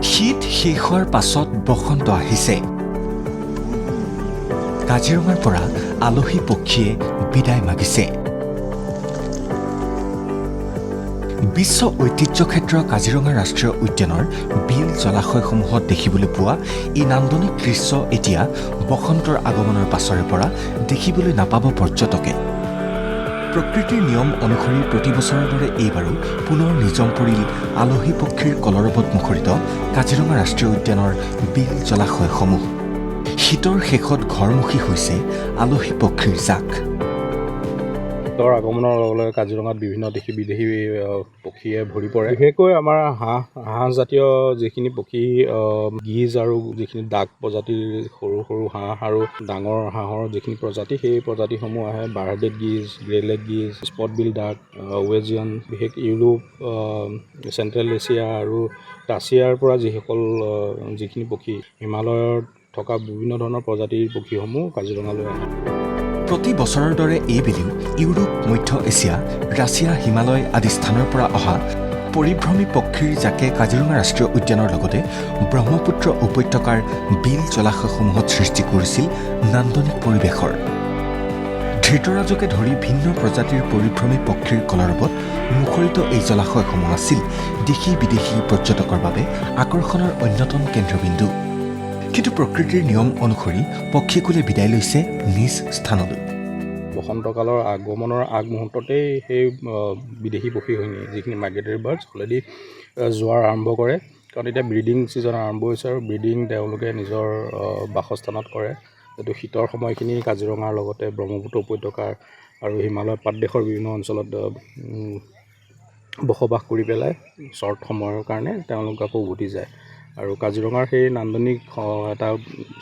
শীত শেষ হোৱাৰ পাছত বসন্ত আহিছে। কাজিৰঙাৰ পৰা আলহী পক্ষীয়ে বিদায় মাগিছে। বিশ্ব ঐতিহ্য ক্ষেত্ৰ কাজিৰঙা ৰাষ্ট্ৰীয় উদ্যানৰ বিল জলাশয়সমূহত দেখিবলৈ পোৱা এই নান্দনিক দৃশ্য এতিয়া বসন্তৰ আগমনৰ পাছৰে পৰা দেখিবলৈ নাপাব পৰ্যটকে। প্ৰকৃতিৰ নিয়ম অনুসৰি প্ৰতি বছৰৰ দৰে এইবাৰো পুনৰ নিজম পৰিল আলহী পক্ষীৰ কলৰৱত মুখৰিত কাজিৰঙা ৰাষ্ট্ৰীয় উদ্যানৰ বিল জলাশয়সমূহ। শীতৰ শেষত ঘৰমুখী হৈছে আলহী পক্ষীৰ জাক। শীতৰ আগমনৰ লগে লগে কাজিৰঙাত বিভিন্ন দেশী বিদেশী পক্ষীয়ে ভৰি পৰে। বিশেষকৈ আমাৰ হাঁহ জাতীয় যিখিনি পক্ষী, গিজ আৰু যিখিনি ডাক প্ৰজাতিৰ সৰু সৰু হাঁহ আৰু ডাঙৰ হাঁহৰ যিখিনি প্ৰজাতি, সেই প্ৰজাতিসমূহ আহে। বাৰহেডেড গিজ, গ্ৰেলেগ গিজ, স্পট বিল ডাক, ৱেজিয়ান, বিশেষ ইউৰোপ, চেণ্ট্ৰেল এছিয়া আৰু ৰাছিয়াৰ পৰা যিখিনি পক্ষী, হিমালয়ত থকা বিভিন্ন ধৰণৰ প্ৰজাতিৰ পক্ষীসমূহ কাজিৰঙালৈ আহে। প্ৰতি বছৰৰ দৰে এইবেলিও ইউৰোপ, মধ্য এছিয়া, ৰাছিয়া, হিমালয় আদি স্থানৰ পৰা অহা পৰিভ্ৰমী পক্ষীৰ জাকে কাজিৰঙা ৰাষ্ট্ৰীয় উদ্যানৰ লগতে ব্ৰহ্মপুত্ৰ উপত্যকাৰ বিল জলাশয়সমূহত সৃষ্টি কৰিছিল নান্দনিক পৰিৱেশৰ। ধৃতৰাজকে ধৰি ভিন্ন প্ৰজাতিৰ পৰিভ্ৰমী পক্ষীৰ কলৰৱত মুখৰিত এই জলাশয়সমূহ আছিল দেশী বিদেশী পৰ্যটকৰ বাবে আকৰ্ষণৰ অন্যতম কেন্দ্ৰবিন্দু। কিন্তু প্ৰকৃতিৰ নিয়ম অনুসৰি পক্ষীকুলে বিদায় লৈছে নিজ স্থানলৈ। বসন্তকালৰ আগমনৰ আগমুহূৰ্ততেই সেই বিদেশী পক্ষীখিনি, যিখিনি মাইগ্ৰেটৰী বাৰ্ডছ, অলৰেডি যোৱাৰ আৰম্ভ কৰে। কাৰণ এতিয়া ব্ৰিডিং ছিজন আৰম্ভ হৈছে আৰু ব্ৰিডিং তেওঁলোকে নিজৰ বাসস্থানত কৰে। যিটো শীতৰ সময়খিনি কাজিৰঙাৰ লগতে ব্ৰহ্মপুত্ৰ উপত্যকাৰ আৰু হিমালয় পাদদেশৰ বিভিন্ন অঞ্চলত বসবাস কৰি পেলাই শ্বৰ্ট সময়ৰ কাৰণে তেওঁলোক আকৌ উভতি যায় আৰু কাজিৰঙাৰ সেই নান্দনিক এটা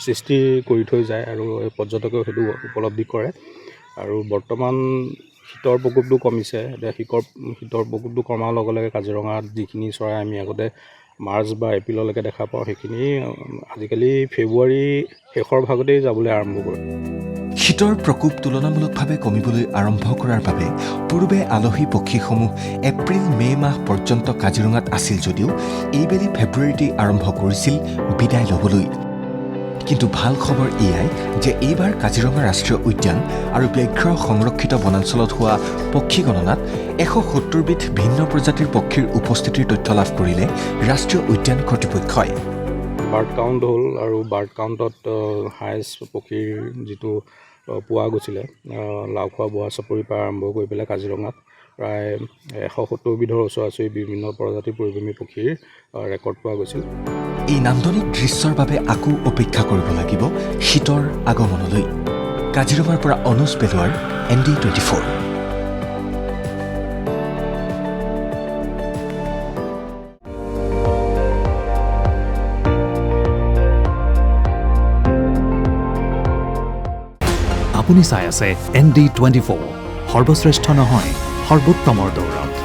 সৃষ্টি কৰি থৈ যায় আৰু পৰ্যটকেও সেইটো উপলব্ধি কৰে। আৰু বৰ্তমান শীতৰ প্ৰকোপটো কমিছে। এতিয়া শীতৰ প্ৰকোপটো কমাৰ লগে লগে কাজিৰঙাত যিখিনি চৰাই আমি আগতে মাৰ্চ বা এপ্ৰিললৈকে দেখা পাওঁ, সেইখিনি আজিকালি ফেব্ৰুৱাৰী শেষৰ ভাগতেই যাবলৈ আৰম্ভ কৰে। শীতৰ প্ৰকোপ তুলনামূলকভাৱে কমিবলৈ আৰম্ভ কৰাৰ বাবে পূৰ্বে আলহী পক্ষীসমূহ এপ্ৰিল মে' মাহ পৰ্যন্ত কাজিৰঙাত আছিল যদিও এইবেলি ফেব্ৰুৱাৰীতেই আৰম্ভ কৰিছিল বিদায় ল'বলৈ। কিন্তু ভাল খবৰ এয়াই যে এইবাৰ কাজিৰঙা ৰাষ্ট্ৰীয় উদ্যান আৰু ব্যাঘ্ৰ সংৰক্ষিত বনাঞ্চলত হোৱা পক্ষী গণনাত ১৭০বিধ ভিন্ন প্ৰজাতিৰ পক্ষীৰ উপস্থিতিৰ তথ্য লাভ কৰিলে ৰাষ্ট্ৰীয় উদ্যান কৰ্তৃপক্ষই। বাৰ্ড কাউণ্ট হ'ল আৰু বাৰ্ড কাউণ্টত হায়েষ্ট পক্ষীৰ যিটো পোৱা গৈছিলে, লাওখোৱা বোৱা চাপৰিৰ পৰা আৰম্ভ কৰি পেলাই কাজিৰঙাত প্ৰায় ১৭০বিধৰ ওচৰা-ওচৰি বিভিন্ন প্ৰজাতিৰ পৰিভ্ৰমী পক্ষীৰ ৰেকৰ্ড পোৱা গৈছিল। এই নান্দনিক দৃশ্যৰ বাবে আকৌ অপেক্ষা কৰিব লাগিব শীতৰ আগমনলৈ। কাজিৰঙাৰ পৰা অনুজ বেলুৱাৰ, ND24। আপুনি চাই আছে ND24, সৰ্বশ্ৰেষ্ঠ নহয়, সৰ্বোত্তমৰ দৌৰত।